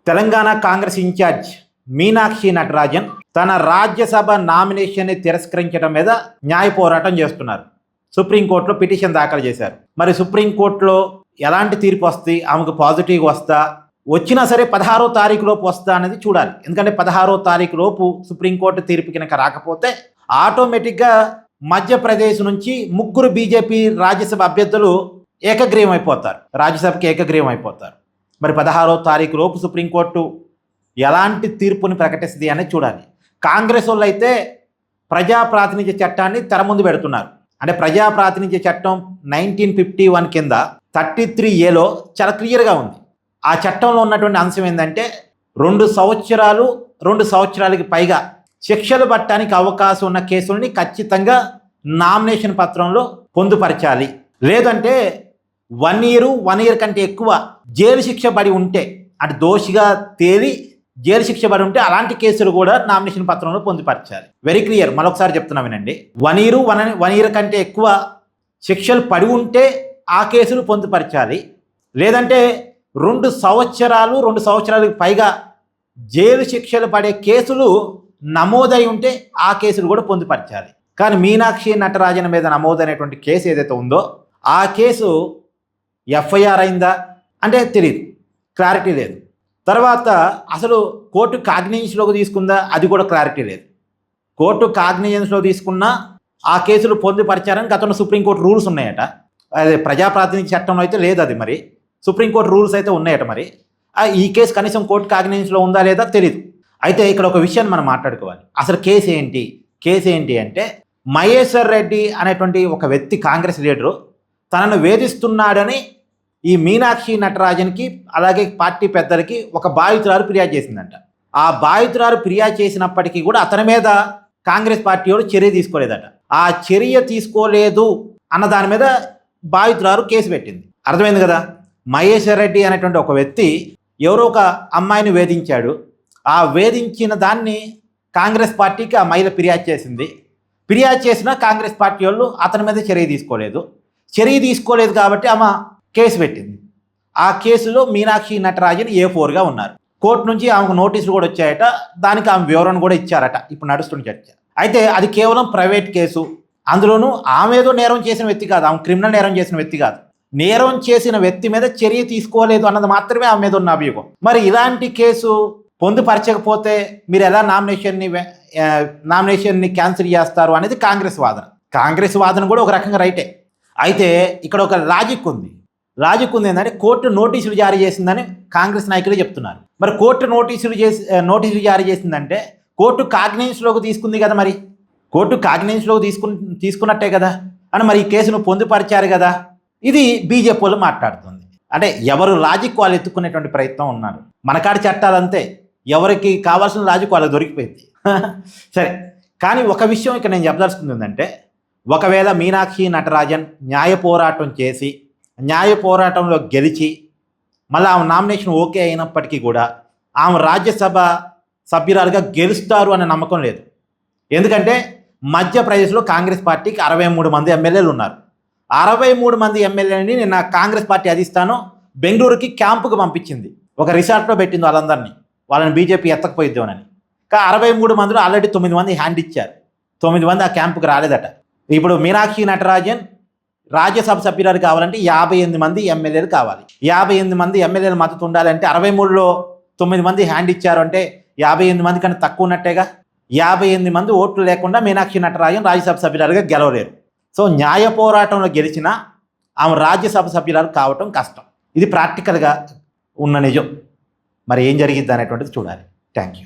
Telangana Congress incharge Meenakshi Natarajan తన రాజ్యసభ నామినేషన్ని తిరస్కరించడం మీద న్యాయ పోరాటం చేస్తున్నారు. సుప్రీంకోర్టులో పిటిషన్ దాఖలు చేశారు. మరి సుప్రీంకోర్టులో ఎలాంటి తీర్పు వస్తుంది, ఆమెకు పాజిటివ్ వస్తా, వచ్చినా సరే 16వ తారీఖు లోపు వస్తా అనేది చూడాలి. ఎందుకంటే 16వ తారీఖు లోపు సుప్రీంకోర్టు తీర్పు కనుక రాకపోతే ఆటోమేటిక్గా మధ్యప్రదేశ్ నుంచి 3 బీజేపీ రాజ్యసభ అభ్యర్థులు ఏకగ్రీవం అయిపోతారు, రాజ్యసభకి ఏకగ్రీవం అయిపోతారు. మరి 16వ తారీఖు లోపు సుప్రీంకోర్టు ఎలాంటి తీర్పుని ప్రకటిస్తుంది అనేది చూడాలి. కాంగ్రెస్ వాళ్ళు అయితే ప్రజా ప్రాతినిధ్య చట్టాన్ని తెర ముందు పెడుతున్నారు. అంటే ప్రజా ప్రాతినిధ్య చట్టం 1951 కింద 33A చాలా క్లియర్గా ఉంది. ఆ చట్టంలో ఉన్నటువంటి అంశం ఏంటంటే 2 సంవత్సరాలకి పైగా శిక్షలు పట్టడానికి అవకాశం ఉన్న కేసుల్ని ఖచ్చితంగా నామినేషన్ పత్రంలో పొందుపరచాలి. లేదంటే 1 year కంటే ఎక్కువ జైలు శిక్ష పడి ఉంటే, అంటే దోషిగా తేలి జైలు శిక్ష పడి ఉంటే అలాంటి కేసులు కూడా నామినేషన్ పత్రంలో పొందుపరచాలి. Very clear. మరొకసారి చెప్తున్నా వినండి. 1 year కంటే ఎక్కువ శిక్షలు పడి ఉంటే ఆ కేసులు పొందుపరచాలి. లేదంటే 2 సంవత్సరాలకు పైగా జైలు శిక్షలు పడే కేసులు నమోదై ఉంటే ఆ కేసులు కూడా పొందుపరచాలి. కానీ మీనాక్షి నటరాజన్ మీద నమోదైనటువంటి కేసు ఏదైతే ఉందో ఆ కేసు FIR అయిందా అంటే తెలియదు, క్లారిటీ లేదు. తర్వాత అసలు కోర్టు కాగ్నిజెన్స్లోకి తీసుకుందా అది కూడా క్లారిటీ లేదు. కోర్టు కాగ్నిజెన్స్లో తీసుకున్నా ఆ కేసులు పొందుపరిచారని గతంలో సుప్రీంకోర్టు రూల్స్ ఉన్నాయట. అదే ప్రజాప్రాతినిధ్య చట్టంలో అయితే లేదు, అది మరి సుప్రీంకోర్టు రూల్స్ అయితే ఉన్నాయట. మరి ఈ కేసు కనీసం కోర్టు కాగ్నిజెన్స్లో ఉందా లేదా తెలియదు. అయితే ఇక్కడ ఒక విషయాన్ని మనం మాట్లాడుకోవాలి. అసలు కేసు ఏంటి అంటే మహేశ్వర్ రెడ్డి అనేటువంటి ఒక వ్యక్తి, కాంగ్రెస్ లీడరు, తనను వేధిస్తున్నాడని ఈ మీనాక్షి నటరాజన్కి అలాగే పార్టీ పెద్దలకి ఒక బాధితురాలు ఫిర్యాదు చేసిందంట. ఆ బాధితురాలు ఫిర్యాదు చేసినప్పటికీ కూడా అతని మీద కాంగ్రెస్ పార్టీ వాళ్ళు చర్య తీసుకోలేదట. ఆ చర్య తీసుకోలేదు అన్న దాని మీద బాధితురాలు కేసు పెట్టింది. అర్థమైంది కదా. మహేశ్వర్ రెడ్డి అనేటువంటి ఒక వ్యక్తి ఎవరో ఒక అమ్మాయిని వేధించాడు. ఆ వేధించిన దాన్ని కాంగ్రెస్ పార్టీకి ఆ మహిళ ఫిర్యాదు చేసింది. ఫిర్యాదు చేసినా కాంగ్రెస్ పార్టీ వాళ్ళు అతని మీద చర్య తీసుకోలేదు కాబట్టి ఆమె కేసు పెట్టింది. ఆ కేసులో మీనాక్షి నటరాజన్ A4గా ఉన్నారు. కోర్టు నుంచి ఆమెకు నోటీసులు కూడా వచ్చాయట. దానికి ఆమె వివరణ కూడా ఇచ్చారట. ఇప్పుడు నడుస్తున్న చర్చ. అయితే అది కేవలం ప్రైవేట్ కేసు. అందులోనూ ఆమె ఏదో నేరం చేసిన వ్యక్తి కాదు, ఆమె క్రిమినల్ నేరం చేసిన వ్యక్తి కాదు. నేరం చేసిన వ్యక్తి మీద చర్య తీసుకోలేదు అన్నది మాత్రమే ఆమె మీద ఉన్న అభియోగం. మరి ఇలాంటి కేసు పొందుపరచకపోతే మీరు ఎలా నామినేషన్ని క్యాన్సిల్ చేస్తారు అనేది కాంగ్రెస్ వాదన కూడా ఒక రకంగా రైటే. అయితే ఇక్కడ ఒక లాజిక్ ఉంది ఏంటంటే కోర్టు నోటీసులు జారీ చేసిందని కాంగ్రెస్ నాయకులు చెప్తున్నారు. మరి కోర్టు నోటీసులు జారీ చేసిందంటే కోర్టు కాగ్నిజెన్స్లోకి తీసుకుంది కదా. మరి కోర్టు కాగ్నిజెన్స్లోకి తీసుకున్నట్టే కదా అని మరి ఈ కేసును పొందుపరిచారు కదా. ఇది బీజేపీ వాళ్ళు మాట్లాడుతుంది. అంటే ఎవరు లాజిక్ వాళ్ళు ఎత్తుకునేటువంటి ప్రయత్నం ఉన్నారు. మనకాడి చట్టాలంతే, ఎవరికి కావాల్సిన లాజిక్ వాళ్ళకి దొరికిపోయింది. సరే, కానీ ఒక విషయం ఇక్కడ నేను చెప్పదలుచుకుంది ఏంటంటే ఒకవేళ మీనాక్షి నటరాజన్ న్యాయ పోరాటం చేసి న్యాయ పోరాటంలో గెలిచి మళ్ళీ ఆమె నామినేషన్ ఓకే అయినప్పటికీ కూడా ఆమె రాజ్యసభ సభ్యురాలుగా గెలుస్తారు అనే నమ్మకం లేదు. ఎందుకంటే మధ్యప్రదేశ్లో కాంగ్రెస్ పార్టీకి 63 మంది ఎమ్మెల్యేలు ఉన్నారు. 63 మంది ఎమ్మెల్యేలని నిన్న కాంగ్రెస్ పార్టీ అధిష్టానం బెంగళూరుకి క్యాంపుకు పంపించింది. ఒక రిసార్ట్లో పెట్టింది వాళ్ళని బీజేపీ ఎత్తకపోయిద్దామని. 63 మందిలో ఆల్రెడీ 9 మంది హ్యాండ్ ఇచ్చారు. 9 మంది ఆ క్యాంపుకి రాలేదట. ఇప్పుడు మీనాక్షి నటరాజన్ రాజ్యసభ సభ్యురాలు కావాలంటే 58 మంది ఎమ్మెల్యేలు కావాలి. 58 మంది ఎమ్మెల్యేల మద్దతు ఉండాలంటే 63లో 9 మంది హ్యాండ్ ఇచ్చారు అంటే 58 మంది కన్నా తక్కువ ఉన్నట్టేగా. 58 మంది ఓట్లు లేకుండా మీనాక్షి నటరాజన్ రాజ్యసభ సభ్యురాలుగా గెలవలేరు. సో న్యాయ పోరాటంలో గెలిచినా ఆమె రాజ్యసభ సభ్యురాలు కావటం కష్టం. ఇది ప్రాక్టికల్గా ఉన్న నిజం. మరి ఏం జరిగిద్ది అనేటువంటిది చూడాలి. Thank you.